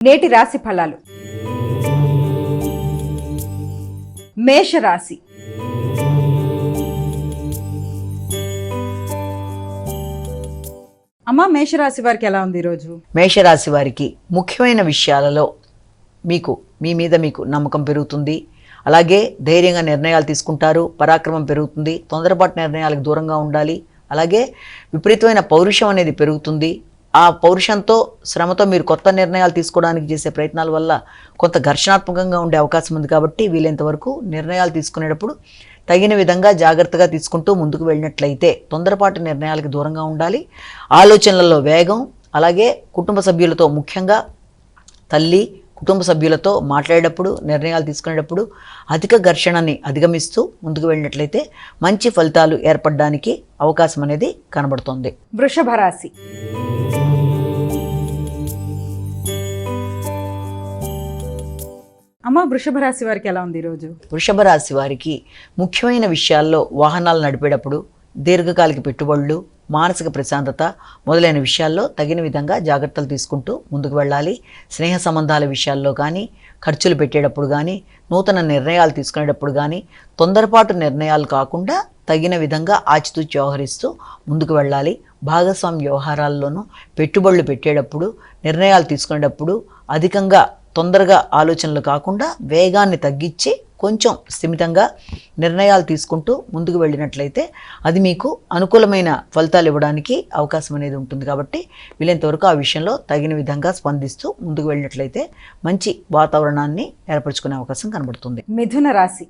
నేటి రాశి ఫలాలు. మేషరాశి. అమ్మా, మేషరాశి వారికి ఎలా ఉంది ఈరోజు? మేషరాశి వారికి ముఖ్యమైన విషయాలలో మీ మీద మీకు నమ్మకం పెరుగుతుంది. అలాగే ధైర్యంగా నిర్ణయాలు తీసుకుంటారు. పరాక్రమం పెరుగుతుంది. తొందరపాటు నిర్ణయాలకు దూరంగా ఉండాలి. అలాగే విపరీతమైన పౌరుషం అనేది పెరుగుతుంది. ఆ పౌరుషంతో, శ్రమతో మీరు కొత్త నిర్ణయాలు తీసుకోవడానికి చేసే ప్రయత్నాల వల్ల కొంత ఘర్షణాత్మకంగా ఉండే అవకాశం ఉంది. కాబట్టి వీలైనంతవరకు నిర్ణయాలు తీసుకునేటప్పుడు తగిన విధంగా జాగ్రత్తగా తీసుకుంటూ ముందుకు వెళ్ళినట్లయితే తొందరపాటు నిర్ణయాలకు దూరంగా ఉండాలి. ఆలోచనలలో వేగం, అలాగే కుటుంబ సభ్యులతో, ముఖ్యంగా తల్లి, కుటుంబ సభ్యులతో మాట్లాడేటప్పుడు, నిర్ణయాలు తీసుకునేటప్పుడు అధిక ఘర్షణని అధిగమిస్తూ ముందుకు వెళ్ళినట్లయితే మంచి ఫలితాలు ఏర్పడడానికి అవకాశం అనేది కనబడుతుంది. వృషభ రాశి. అమ్మ, వృషభ రాశి వారికి ఎలా ఉంది ఈరోజు? వృషభ రాశి వారికి ముఖ్యమైన విషయాల్లో వాహనాలు నడిపేటప్పుడు, దీర్ఘకాలిక పెట్టుబడులు, మానసిక ప్రశాంతత మొదలైన విషయాల్లో తగిన విధంగా జాగ్రత్తలు తీసుకుంటూ ముందుకు వెళ్ళాలి. స్నేహ సంబంధాల విషయాల్లో కానీ, ఖర్చులు పెట్టేటప్పుడు కానీ, నూతన నిర్ణయాలు తీసుకునేటప్పుడు కానీ తొందరపాటు నిర్ణయాలు కాకుండా తగిన విధంగా ఆచితూచి వ్యవహరిస్తూ ముందుకు వెళ్ళాలి. భాగస్వామ్య వ్యవహారాల్లోనూ పెట్టుబడులు పెట్టేటప్పుడు, నిర్ణయాలు తీసుకునేటప్పుడు అధికంగా తొందరగా ఆలోచనలు కాకుండా వేగాన్ని తగ్గించి కొంచెం స్థిమితంగా నిర్ణయాలు తీసుకుంటూ ముందుకు వెళ్ళినట్లయితే అది మీకు అనుకూలమైన ఫలితాలు ఇవ్వడానికి అవకాశం అనేది ఉంటుంది. కాబట్టి వీలైనంతవరకు ఆ విషయంలో తగిన విధంగా స్పందిస్తూ ముందుకు వెళ్ళినట్లయితే మంచి వాతావరణాన్ని ఏర్పరచుకునే అవకాశం కనబడుతుంది. మిథున రాశి.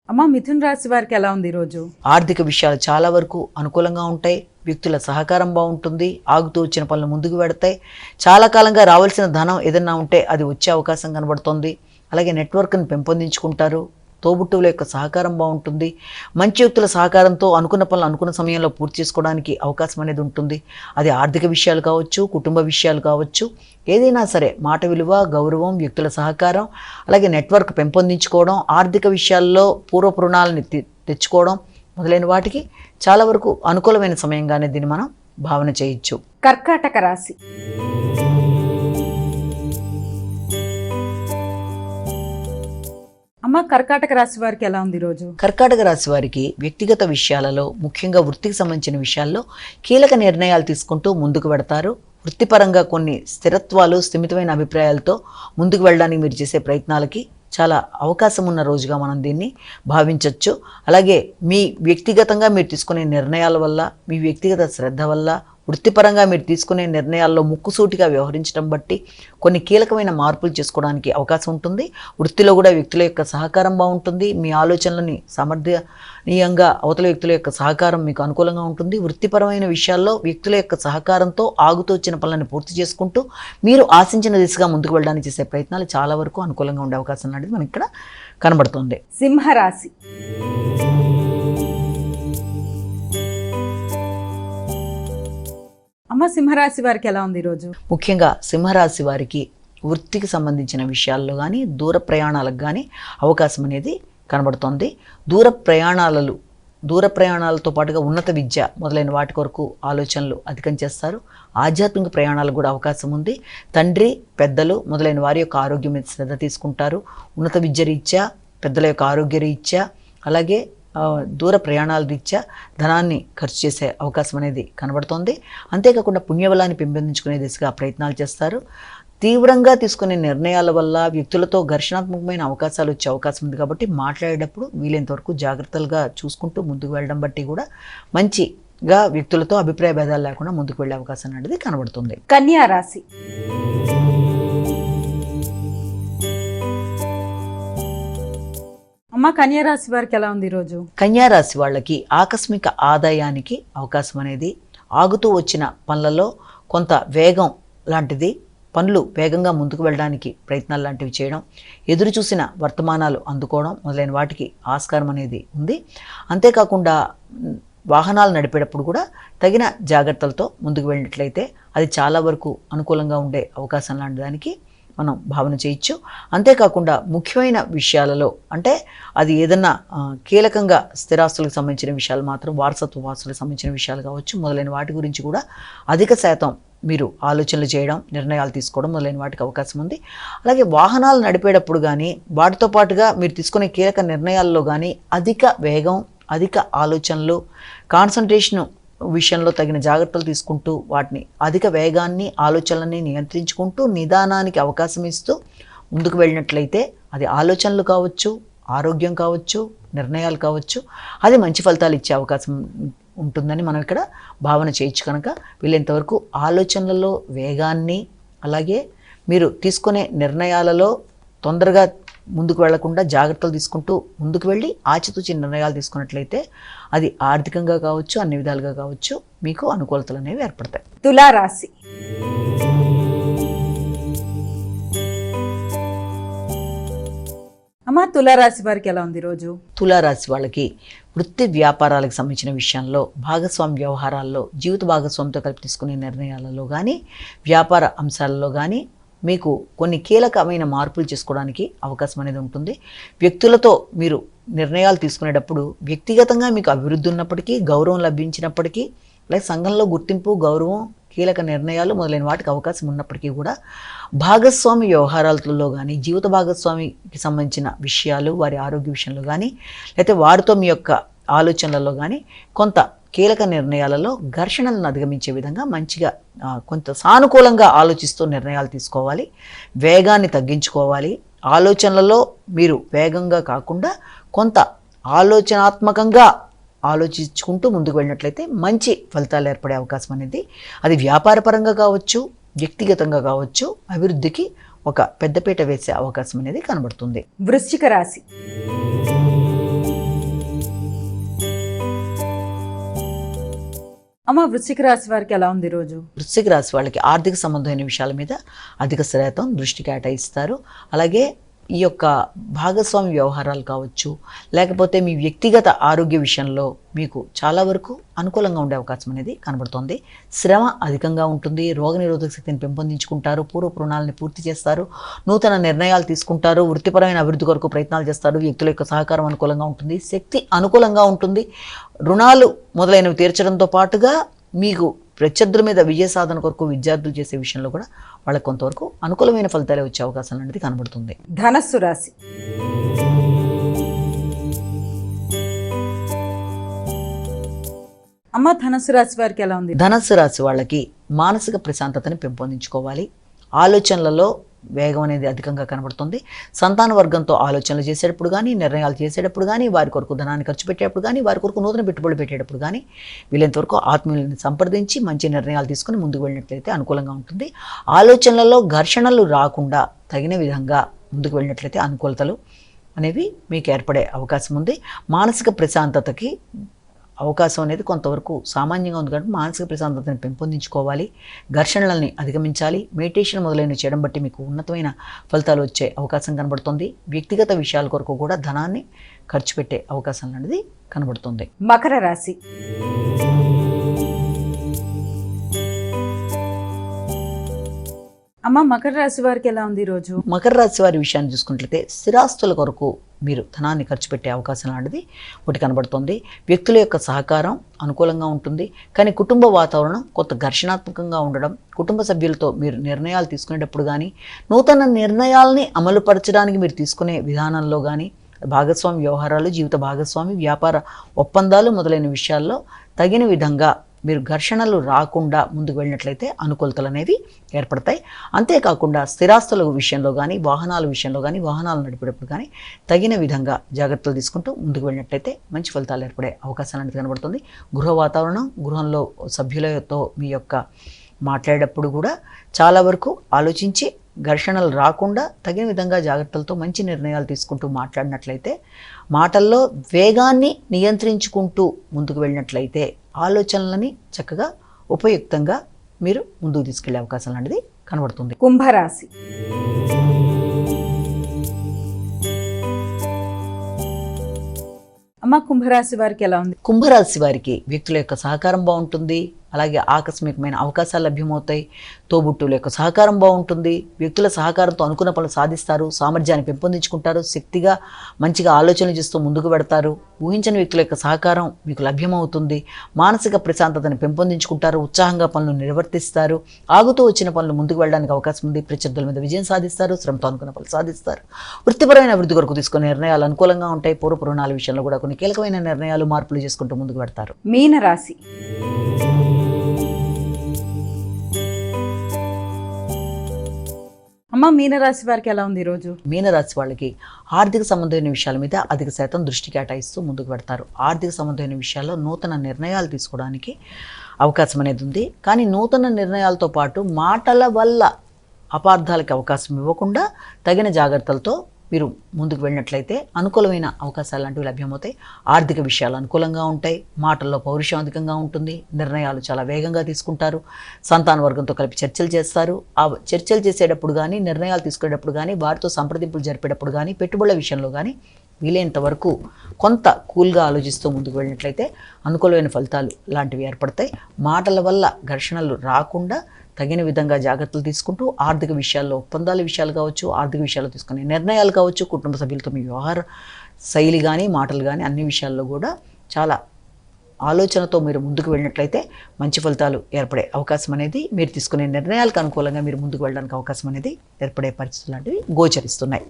అమ్మ, మిథున రాశి వారికి ఎలా ఉంది ఈరోజు? ఆర్థిక విషయాలు చాలా వరకు అనుకూలంగా ఉంటాయి. వ్యక్తుల సహకారం బాగుంటుంది. ఆగుతూ వచ్చిన పనులు ముందుకు పెడతాయి. చాలా కాలంగా రావాల్సిన ధనం ఏదన్నా ఉంటే అది వచ్చే అవకాశం కనబడుతుంది. అలాగే నెట్వర్క్ని పెంపొందించుకుంటారు. తోబుట్టువుల యొక్క సహకారం బాగుంటుంది. మంచి వ్యక్తుల సహకారంతో అనుకున్న పనులు అనుకున్న సమయంలో పూర్తి చేసుకోవడానికి అవకాశం అనేది ఉంటుంది. అది ఆర్థిక విషయాలు కావచ్చు, కుటుంబ విషయాలు కావచ్చు, ఏదైనా సరే మాట విలువ, గౌరవం, వ్యక్తుల సహకారం, అలాగే నెట్వర్క్ పెంపొందించుకోవడం, ఆర్థిక విషయాల్లో పూర్వపు రుణాలని తెచ్చుకోవడం మొదలైన వాటికి చాలా వరకు అనుకూలమైన సమయంగానే దీన్ని మనం భావన చేయొచ్చు. కర్కాటక రాశి. అమ్మ, కర్కాటక రాశి వారికి ఎలా ఉంది ఈరోజు? కర్కాటక రాశి వారికి వ్యక్తిగత విషయాలలో, ముఖ్యంగా వృత్తికి సంబంధించిన విషయాల్లో కీలక నిర్ణయాలు తీసుకుంటూ ముందుకు పెడతారు. వృత్తిపరంగా కొన్ని స్థిరత్వాలు, స్థిమితమైన అభిప్రాయాలతో ముందుకు వెళ్ళడానికి మీరు చేసే ప్రయత్నాలకి చాలా అవకాశం ఉన్న రోజుగా మనం దీన్ని భావించవచ్చు. అలాగే మీ వ్యక్తిగతంగా మీరు తీసుకునే నిర్ణయాల వల్ల, మీ వ్యక్తిగత శ్రద్ధ వల్ల, వృత్తిపరంగా మీరు తీసుకునే నిర్ణయాల్లో ముక్కుసూటిగా వ్యవహరించడం బట్టి కొన్ని కీలకమైన మార్పులు చేసుకోవడానికి అవకాశం ఉంటుంది. వృత్తిలో కూడా వ్యక్తుల యొక్క సహకారం బాగుంటుంది. మీ ఆలోచనలని సమర్థనీయంగా అవతల వ్యక్తుల యొక్క సహకారం మీకు అనుకూలంగా ఉంటుంది. వృత్తిపరమైన విషయాల్లో వ్యక్తుల యొక్క సహకారంతో ఆగుతూ వచ్చిన పనులను పూర్తి చేసుకుంటూ మీరు ఆశించిన దిశగా ముందుకు వెళ్ళడానికి చేసే ప్రయత్నాలు చాలా వరకు అనుకూలంగా ఉండే అవకాశం అనేది మనకి ఇక్కడ కనబడుతుంది. సింహరాశి. అమ్మ, సింహరాశి వారికి ఎలా ఉంది ఈరోజు? ముఖ్యంగా సింహరాశి వారికి వృత్తికి సంబంధించిన విషయాల్లో కానీ, దూర ప్రయాణాలకు కానీ అవకాశం అనేది కనబడుతోంది. దూర ప్రయాణాలతో పాటుగా ఉన్నత విద్య మొదలైన వాటి కొరకు ఆలోచనలు అధికం చేస్తారు. ఆధ్యాత్మిక ప్రయాణాలకు కూడా అవకాశం ఉంది. తండ్రి, పెద్దలు మొదలైన వారి యొక్క ఆరోగ్యం మీద శ్రద్ధ తీసుకుంటారు. ఉన్నత విద్య రీత్యా, పెద్దల యొక్క ఆరోగ్య రీత్యా, అలాగే దూర ప్రయాణాల రీత్యా ధనాన్ని ఖర్చు చేసే అవకాశం అనేది కనబడుతోంది. అంతేకాకుండా పుణ్యబలాన్ని పెంపొందించుకునే దిశగా ప్రయత్నాలు చేస్తారు. తీవ్రంగా తీసుకునే నిర్ణయాల వల్ల వ్యక్తులతో ఘర్షణాత్మకమైన అవకాశాలు వచ్చే అవకాశం ఉంది. కాబట్టి మాట్లాడేటప్పుడు వీలైనంతవరకు జాగ్రత్తలుగా చూసుకుంటూ ముందుకు వెళ్ళడం బట్టి కూడా మంచిగా వ్యక్తులతో అభిప్రాయ భేదాలు లేకుండా ముందుకు వెళ్ళే అవకాశం అనేది కనబడుతుంది. కన్యా రాశి. అమ్మ, కన్యా రాశి వారికి ఎలా ఉంది ఈరోజు? కన్యా రాశి వాళ్ళకి ఆకస్మిక ఆదాయానికి అవకాశం అనేది, ఆగుతూ వచ్చిన పనులలో కొంత వేగం లాంటిది, పనులు వేగంగా ముందుకు వెళ్ళడానికి ప్రయత్నాలు లాంటివి చేయడం, ఎదురు చూసిన వర్తమానాలు అందుకోవడం మొదలైన వాటికి ఆస్కారం అనేది ఉంది. అంతేకాకుండా వాహనాలు నడిపేటప్పుడు కూడా తగిన జాగ్రత్తలతో ముందుకు వెళ్ళినట్లయితే అది చాలా వరకు అనుకూలంగా ఉండే అవకాశం లాంటి దానికి మనం భావన చేయొచ్చు. అంతేకాకుండా ముఖ్యమైన విషయాలలో అంటే అది ఏదన్నా కీలకంగా స్థిరాస్తులకు సంబంధించిన విషయాలు మాత్రం, వారసత్వ వాసులకు సంబంధించిన విషయాలు కావచ్చు, మొదలైన వాటి గురించి కూడా అధిక శాతం మీరు ఆలోచనలు చేయడం, నిర్ణయాలు తీసుకోవడం మొదలైన వాటికి అవకాశం ఉంది. అలాగే వాహనాలు నడిపేటప్పుడు కానీ వాటితో పాటుగా మీరు తీసుకునే కీలక నిర్ణయాల్లో కానీ అధిక వేగం, అధిక ఆలోచనలు, కాన్సన్ట్రేషన్ విషయంలో తగిన జాగ్రత్తలు తీసుకుంటూ వాటిని అధిక వేగాన్ని, ఆలోచనలని నియంత్రించుకుంటూ నిదానానికి అవకాశం ఇస్తూ ముందుకు వెళ్ళినట్లయితే అది ఆలోచనలు కావచ్చు, ఆరోగ్యం కావచ్చు, నిర్ణయాలు కావచ్చు, అది మంచి ఫలితాలు ఇచ్చే అవకాశం ఉంటుందని మనం ఇక్కడ భావన చేయొచ్చు. కనుక వీళ్ళంతవరకు ఆలోచనలలో వేగాన్ని, అలాగే మీరు తీసుకునే నిర్ణయాలలో తొందరగా ముందుకు వెళ్లకుండా జాగ్రత్తలు తీసుకుంటూ ముందుకు వెళ్ళి ఆచితూచి నిర్ణయాలు తీసుకున్నట్లయితే అది ఆర్థికంగా కావచ్చు, అన్ని విధాలుగా కావచ్చు, మీకు అనుకూలతలు అనేవి ఏర్పడతాయి. తులారాశి. అమ్మ, తులారాశి వారికి ఎలా ఉంది ఈరోజు? తులారాశి వాళ్ళకి వృత్తి వ్యాపారాలకు సంబంధించిన విషయంలో, భాగస్వామి వ్యవహారాల్లో, జీవిత భాగస్వామితో కలిపి తీసుకునే నిర్ణయాలలో కానీ, వ్యాపార అంశాలలో కానీ మీకు కొన్ని కీలకమైన మార్పులు చేసుకోవడానికి అవకాశం అనేది ఉంటుంది. వ్యక్తులతో మీరు నిర్ణయాలు తీసుకునేటప్పుడు వ్యక్తిగతంగా మీకు అభివృద్ధి ఉన్నప్పటికీ, గౌరవం లభించినప్పటికీ, అలాగే సంఘంలో గుర్తింపు, గౌరవం, కీలక నిర్ణయాలు మొదలైన వాటికి అవకాశం ఉన్నప్పటికీ కూడా భాగస్వామి వ్యవహారాలలో కానీ, జీవిత భాగస్వామికి సంబంధించిన విషయాలు, వారి ఆరోగ్య విషయంలో కానీ, లేకపోతే వారితో మీ యొక్క ఆలోచనలలో కానీ కొంత కీలక నిర్ణయాలలో ఘర్షణలను అధిగమించే విధంగా మంచిగా కొంత సానుకూలంగా ఆలోచిస్తూ నిర్ణయాలు తీసుకోవాలి. వేగాన్ని తగ్గించుకోవాలి. ఆలోచనలలో మీరు వేగంగా కాకుండా కొంత ఆలోచనాత్మకంగా ఆలోచించుకుంటూ ముందుకు వెళ్ళినట్లయితే మంచి ఫలితాలు ఏర్పడే అవకాశం అనేది, అది వ్యాపారపరంగా కావచ్చు, వ్యక్తిగతంగా కావచ్చు, అభివృద్ధికి ఒక పెద్దపీట వేసే అవకాశం అనేది కనబడుతుంది. వృశ్చిక రాశి. అమ్మ, వృశ్చిక రాశి వారికి ఎలా ఉంది ఈరోజు? వృశ్చిక రాశి వాళ్ళకి ఆర్థిక సంబంధమైన విషయాల మీద అధిక శ్రద్ధ దృష్టి కేటాయిస్తారు. అలాగే ఈ యొక్క భాగస్వామి వ్యవహారాలు కావచ్చు, లేకపోతే మీ వ్యక్తిగత ఆరోగ్య విషయంలో మీకు చాలా వరకు అనుకూలంగా ఉండే అవకాశం అనేది కనబడుతోంది. శ్రమ అధికంగా ఉంటుంది. రోగనిరోధక శక్తిని పెంపొందించుకుంటారు. పూర్వపు రుణాలని పూర్తి చేస్తారు. నూతన నిర్ణయాలు తీసుకుంటారు. వృత్తిపరమైన అభివృద్ధి కొరకు ప్రయత్నాలు చేస్తారు. వ్యక్తుల యొక్క సహకారం అనుకూలంగా ఉంటుంది. శక్తి అనుకూలంగా ఉంటుంది. రుణాలు మొదలైనవి తీర్చడంతో పాటుగా మీకు ప్రత్యర్థుల మీద విజయ సాధన కొరకు విద్యార్థులు చేసే విషయంలో కూడా వాళ్ళకి కొంతవరకు అనుకూలమైన ఫలితాలే వచ్చే అవకాశం అనేది కనబడుతుంది. ధనస్సు రాశి. అమ్మ, ధనస్సు రాశి వారికి ఎలా ఉంది? ధనస్సు రాశి వాళ్ళకి మానసిక ప్రశాంతతని పెంపొందించుకోవాలి. ఆలోచనలలో వేగం అనేది అధికంగా కనబడుతుంది. సంతాన వర్గంతో ఆలోచనలు చేసేటప్పుడు కానీ, నిర్ణయాలు చేసేటప్పుడు కానీ, వారి కొరకు ధనాన్ని ఖర్చు పెట్టేటప్పుడు కానీ, వారి కొరకు నూతన పెట్టుబడులు పెట్టేటప్పుడు కానీ వీళ్ళంతవరకు ఆత్మీయులను సంప్రదించి మంచి నిర్ణయాలు తీసుకుని ముందుకు వెళ్ళినట్లయితే అనుకూలంగా ఉంటుంది. ఆలోచనలలో ఘర్షణలు రాకుండా తగిన విధంగా ముందుకు వెళ్ళినట్లయితే అనుకూలతలు అనేవి మీకు ఏర్పడే అవకాశం ఉంది. మానసిక ప్రశాంతతకి అవకాశం అనేది కొంతవరకు సామాన్యంగా ఉంది కాబట్టి మానసిక ప్రశాంతతను పెంపొందించుకోవాలి. ఘర్షణలని అధిగమించాలి. మెడిటేషన్ మొదలైన చేయడం బట్టి మీకు ఉన్నతమైన ఫలితాలు వచ్చే అవకాశం కనబడుతుంది. వ్యక్తిగత విషయాల కొరకు కూడా ధనాన్ని ఖర్చు పెట్టే అవకాశం అనేది కనబడుతుంది. మకర రాశి. అమ్మ, మకర రాశి వారికి ఎలా ఉంది ఈరోజు? మకర రాశి వారి విషయాన్ని చూసుకున్నట్లయితే స్థిరాస్తుల కొరకు మీరు ధనాన్ని ఖర్చు పెట్టే అవకాశం లాంటిది ఒకటి కనబడుతుంది. వ్యక్తుల యొక్క సహకారం అనుకూలంగా ఉంటుంది. కానీ కుటుంబ వాతావరణం కొంత ఘర్షణాత్మకంగా ఉండడం, కుటుంబ సభ్యులతో మీరు నిర్ణయాలు తీసుకునేటప్పుడు కానీ, నూతన నిర్ణయాలని అమలుపరచడానికి మీరు తీసుకునే విధానంలో కానీ, భాగస్వామి వ్యవహారాలు, జీవిత భాగస్వామి, వ్యాపార ఒప్పందాలు మొదలైన విషయాల్లో తగిన విధంగా మీరు ఘర్షణలు రాకుండా ముందుకు వెళ్ళినట్లయితే అనుకూలతలు అనేవి ఏర్పడతాయి. అంతేకాకుండా స్థిరాస్తుల విషయంలో కానీ, వాహనాల విషయంలో కానీ, వాహనాలు నడిపేటప్పుడు కానీ తగిన విధంగా జాగ్రత్తలు తీసుకుంటూ ముందుకు వెళ్ళినట్లయితే మంచి ఫలితాలు ఏర్పడే అవకాశాలు అనేది కనబడుతుంది. గృహ వాతావరణం, గృహంలో సభ్యులతో మీ యొక్క మాట్లాడేటప్పుడు కూడా చాలా వరకు ఆలోచించి ఘర్షణలు రాకుండా తగిన విధంగా జాగ్రత్తలతో మంచి నిర్ణయాలు తీసుకుంటూ మాట్లాడినట్లయితే, మాటల్లో వేగాన్ని నియంత్రించుకుంటూ ముందుకు వెళ్ళినట్లయితే ఆలోచనలని చక్కగా ఉపయుక్తంగా మీరు ముందుకు తీసుకెళ్లే అవకాశం లాంటిది కనబడుతుంది. కుంభరాశి. అమ్మ, కుంభరాశి వారికి ఎలా ఉంది? కుంభరాశి వారికి వ్యక్తుల యొక్క సహకారం బాగుంటుంది. అలాగే ఆకస్మికమైన అవకాశాలు లభ్యమవుతాయి. తోబుట్టువుల యొక్క సహకారం బాగుంటుంది. వ్యక్తుల సహకారంతో అనుకున్న పనులు సాధిస్తారు. సామర్థ్యాన్ని పెంపొందించుకుంటారు. శక్తిగా మంచిగా ఆలోచనలు చేస్తూ ముందుకు పెడతారు. ఊహించని వ్యక్తుల యొక్క సహకారం మీకు లభ్యమవుతుంది. మానసిక ప్రశాంతతను పెంపొందించుకుంటారు. ఉత్సాహంగా పనులు నిర్వర్తిస్తారు. ఆగుతూ వచ్చిన పనులు ముందుకు వెళ్ళడానికి అవకాశం ఉంది. ప్రత్యర్థుల మీద విజయం సాధిస్తారు. శ్రమతో అనుకున్న పనులు సాధిస్తారు. వృత్తిపరమైన అభివృద్ధి కొరకు తీసుకునే నిర్ణయాలు అనుకూలంగా ఉంటాయి. పూర్వపు రుణాల విషయంలో కూడా కొన్ని కీలకమైన నిర్ణయాలు, మార్పులు చేసుకుంటూ ముందుకు పెడతారు. మీన రాశి. అమ్మ, మీనరాశి వారికి ఎలా ఉంది ఈరోజు? మీనరాశి వాళ్ళకి ఆర్థిక సంబంధమైన విషయాల మీద అధిక శాతం దృష్టి కేటాయిస్తూ ముందుకు పెడతారు. ఆర్థిక సంబంధమైన విషయాల్లో నూతన నిర్ణయాలు తీసుకోవడానికి అవకాశం అనేది ఉంది. కానీ నూతన నిర్ణయాలతో పాటు మాటల వల్ల అపార్థాలకి అవకాశం ఇవ్వకుండా తగిన జాగ్రత్తలతో మీరు ముందుకు వెళ్ళినట్లయితే అనుకూలమైన అవకాశాలు లాంటివి లభ్యమవుతాయి. ఆర్థిక విషయాలు అనుకూలంగా ఉంటాయి. మాటల్లో పౌరుషం అధికంగా ఉంటుంది. నిర్ణయాలు చాలా వేగంగా తీసుకుంటారు. సంతాన వర్గంతో కలిపి చర్చలు చేస్తారు. ఆ చర్చలు చేసేటప్పుడు కానీ, నిర్ణయాలు తీసుకునేటప్పుడు కానీ, వారితో సంప్రదింపులు జరిపేటప్పుడు కానీ, పెట్టుబడుల విషయంలో కానీ వీలైనంత వరకు కొంత కూల్గా ఆలోచిస్తూ ముందుకు వెళ్ళినట్లయితే అనుకూలమైన ఫలితాలు లాంటివి ఏర్పడతాయి. మాటల వల్ల ఘర్షణలు రాకుండా తగిన విధంగా జాగ్రత్తలు తీసుకుంటూ ఆర్థిక విషయాల్లో, ఒప్పందాల విషయాలు కావచ్చు, ఆర్థిక విషయాల్లో తీసుకునే నిర్ణయాలు కావచ్చు, కుటుంబ సభ్యులతో మీ వ్యవహార శైలి కానీ, మాటలు కానీ అన్ని విషయాల్లో కూడా చాలా ఆలోచనతో మీరు ముందుకు వెళ్ళినట్లయితే మంచి ఫలితాలు ఏర్పడే అవకాశం అనేది, మీరు తీసుకునే నిర్ణయాలకు అనుకూలంగా మీరు ముందుకు వెళ్ళడానికి అవకాశం అనేది ఏర్పడే పరిస్థితులు లాంటివి గోచరిస్తున్నాయి.